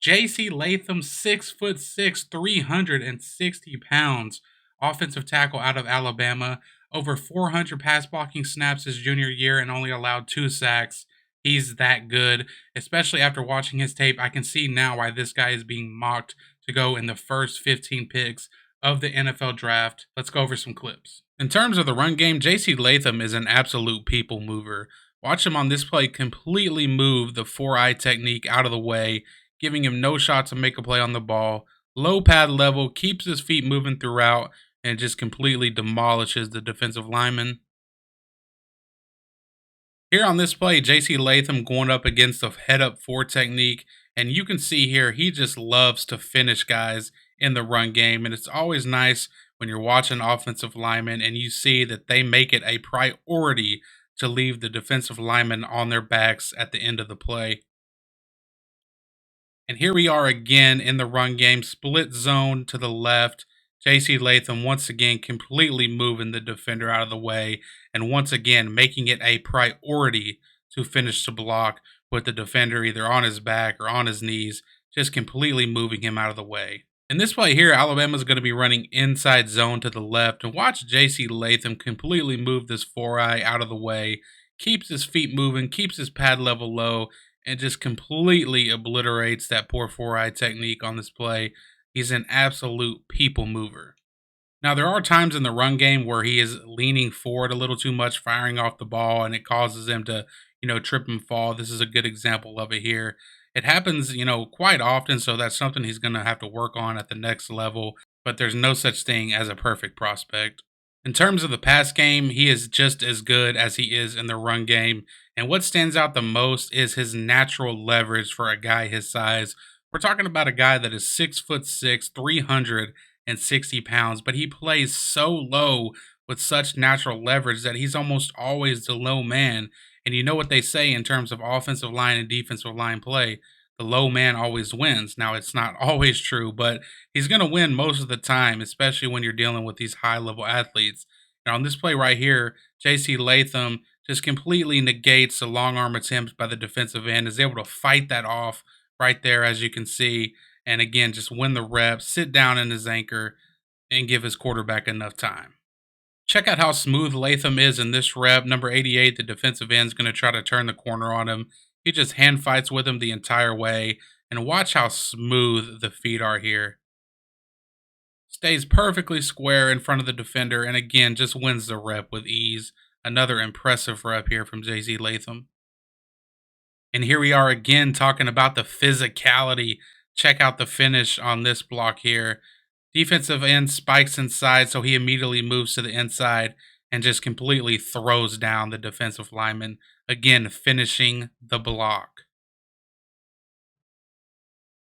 JC Latham, 6'6", 360 pounds, offensive tackle out of Alabama, over 400 pass blocking snaps his junior year and only allowed 2 sacks. He's that good, especially after watching his tape. I can see now why this guy is being mocked to go in the first 15 picks of the NFL draft. Let's go over some clips. In terms of the run game, JC Latham is an absolute people mover. Watch him on this play completely move the 4-eye technique out of the way, giving him no shot to make a play on the ball. Low pad level, keeps his feet moving throughout, and just completely demolishes the defensive lineman. Here on this play, JC Latham going up against a head up 4 technique, and you can see here he just loves to finish guys in the run game, and it's always nice when you're watching offensive linemen and you see that they make it a priority to leave the defensive linemen on their backs at the end of the play. And here we are again in the run game, split zone to the left. JC Latham once again completely moving the defender out of the way, and once again making it a priority to finish the block with the defender either on his back or on his knees, just completely moving him out of the way. In this play here, Alabama's going to be running inside zone to the left, and watch JC Latham completely move this 4-eye out of the way, keeps his feet moving, keeps his pad level low, and just completely obliterates that poor 4-eye technique on this play. He's an absolute people mover. Now, there are times in the run game where he is leaning forward a little too much, firing off the ball, and it causes him to, trip and fall. This is a good example of it here. It happens, quite often, so that's something he's going to have to work on at the next level, but there's no such thing as a perfect prospect. In terms of the pass game, he is just as good as he is in the run game. And what stands out the most is his natural leverage for a guy his size. We're talking about a guy that is 6'6", 360 pounds, but he plays so low with such natural leverage that he's almost always the low man. And you know what they say in terms of offensive line and defensive line play, the low man always wins. Now, it's not always true, but he's going to win most of the time, especially when you're dealing with these high level athletes. Now, on this play right here, JC Latham just completely negates the long arm attempts by the defensive end, is able to fight that off right there, as you can see. And again, just win the reps, sit down in his anchor, and give his quarterback enough time. Check out how smooth Latham is in this rep. Number 88, the defensive end is going to try to turn the corner on him. He just hand fights with him the entire way. And watch how smooth the feet are here. Stays perfectly square in front of the defender, and again, just wins the rep with ease. Another impressive rep here from JC Latham. And here we are again talking about the physicality. Check out the finish on this block here. Defensive end spikes inside, so he immediately moves to the inside and just completely throws down the defensive lineman. Again, finishing the block.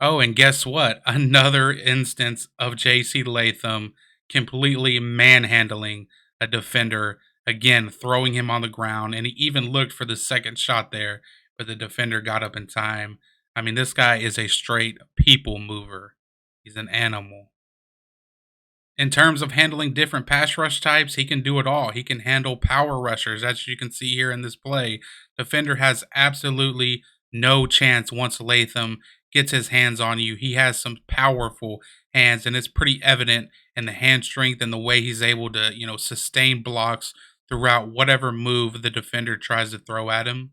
Oh, and guess what? Another instance of JC Latham completely manhandling a defender. Again, throwing him on the ground. And he even looked for the second shot there, but the defender got up in time. I mean, this guy is a straight people mover. He's an animal. In terms of handling different pass rush types, he can do it all. He can handle power rushers, as you can see here in this play. Defender has absolutely no chance once Latham gets his hands on you. He has some powerful hands, and it's pretty evident in the hand strength and the way he's able to, sustain blocks throughout whatever move the defender tries to throw at him.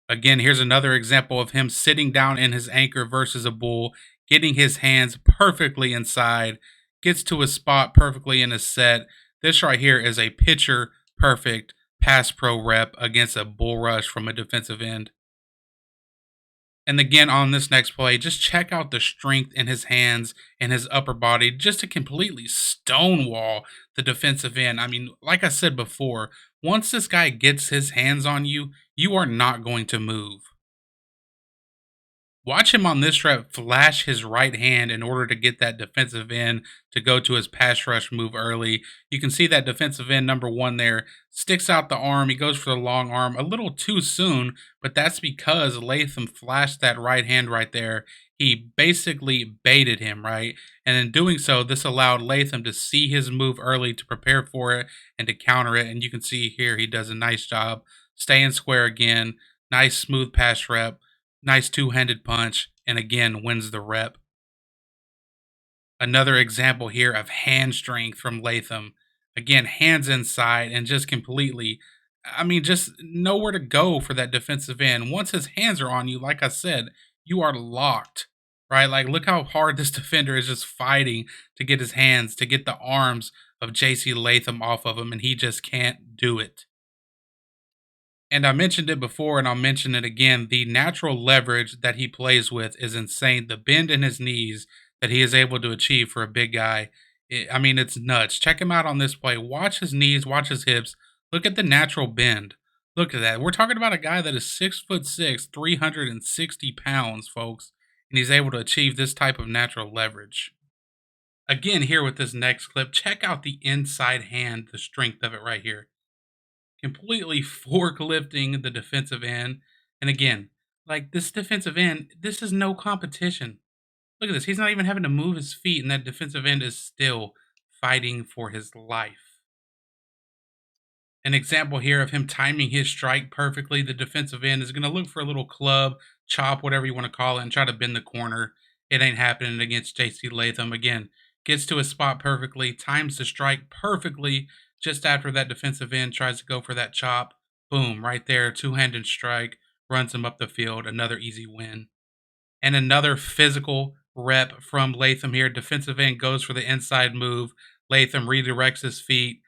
Again, here's another example of him sitting down in his anchor versus a bull, getting his hands perfectly inside, gets to his spot perfectly in his set. This right here is a picture perfect pass pro rep against a bull rush from a defensive end. And again, on this next play, just check out the strength in his hands and his upper body just to completely stonewall the defensive end. I mean, like I said before, once this guy gets his hands on you, you are not going to move. Watch him on this rep flash his right hand in order to get that defensive end to go to his pass rush move early. You can see that defensive end number one there sticks out the arm. He goes for the long arm a little too soon, but that's because Latham flashed that right hand right there. He basically baited him, right? And in doing so, this allowed Latham to see his move early to prepare for it and to counter it. And you can see here he does a nice job staying square again. Nice smooth pass rep. Nice two-handed punch, and again wins the rep. Another example here of hand strength from Latham. Again, hands inside and just completely, I mean, just nowhere to go for that defensive end. Once his hands are on you, like I said, you are locked, right? Like, look how hard this defender is just fighting to get his hands, to get the arms of JC Latham off of him, and he just can't do it. And I mentioned it before and I'll mention it again. The natural leverage that he plays with is insane. The bend in his knees that he is able to achieve for a big guy. I mean, it's nuts. Check him out on this play. Watch his knees, watch his hips. Look at the natural bend. Look at that. We're talking about a guy that is 6'6", 360 pounds, folks, and he's able to achieve this type of natural leverage. Again, here with this next clip, check out the inside hand, the strength of it right here, completely forklifting the defensive end. And again, like this defensive end, this is no competition. Look at this. He's not even having to move his feet, and that defensive end is still fighting for his life. An example here of him timing his strike perfectly. The defensive end is going to look for a little club, chop, whatever you want to call it, and try to bend the corner. It ain't happening against JC Latham. Again, gets to his spot perfectly, times the strike perfectly just after that defensive end tries to go for that chop. Boom, right there, two-handed strike, runs him up the field. Another easy win. And another physical rep from Latham here. Defensive end goes for the inside move. Latham redirects his feet,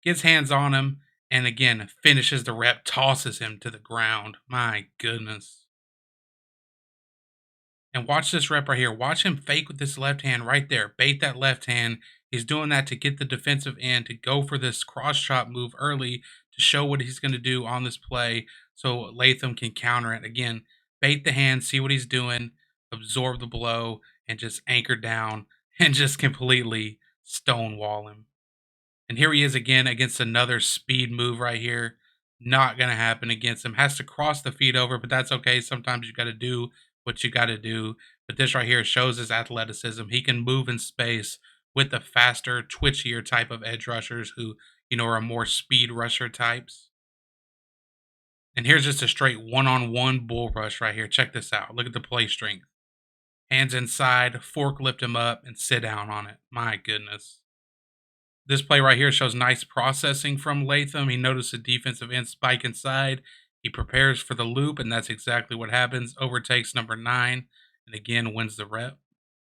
gets hands on him, and again finishes the rep, tosses him to the ground. My goodness. And watch this rep right here. Watch him fake with this left hand right there. Bait that left hand. He's doing that to get the defensive end to go for this cross chop move early to show what he's going to do on this play so Latham can counter it. Again, bait the hand, see what he's doing, absorb the blow, and just anchor down and just completely stonewall him. And here he is again against another speed move right here. Not going to happen against him. Has to cross the feet over, but that's okay. Sometimes you got to do what you got to do. But this right here shows his athleticism. He can move in space with the faster, twitchier type of edge rushers who, are more speed rusher types. And here's just a straight one-on-one bull rush right here. Check this out. Look at the play strength. Hands inside, forklift him up, and sit down on it. My goodness. This play right here shows nice processing from Latham. He noticed a defensive end spike inside. He prepares for the loop, and that's exactly what happens. Overtakes number 9, and again wins the rep.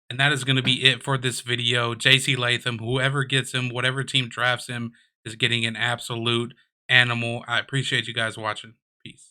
And that is going to be it for this video. JC Latham, whoever gets him, whatever team drafts him, is getting an absolute animal. I appreciate you guys watching. Peace.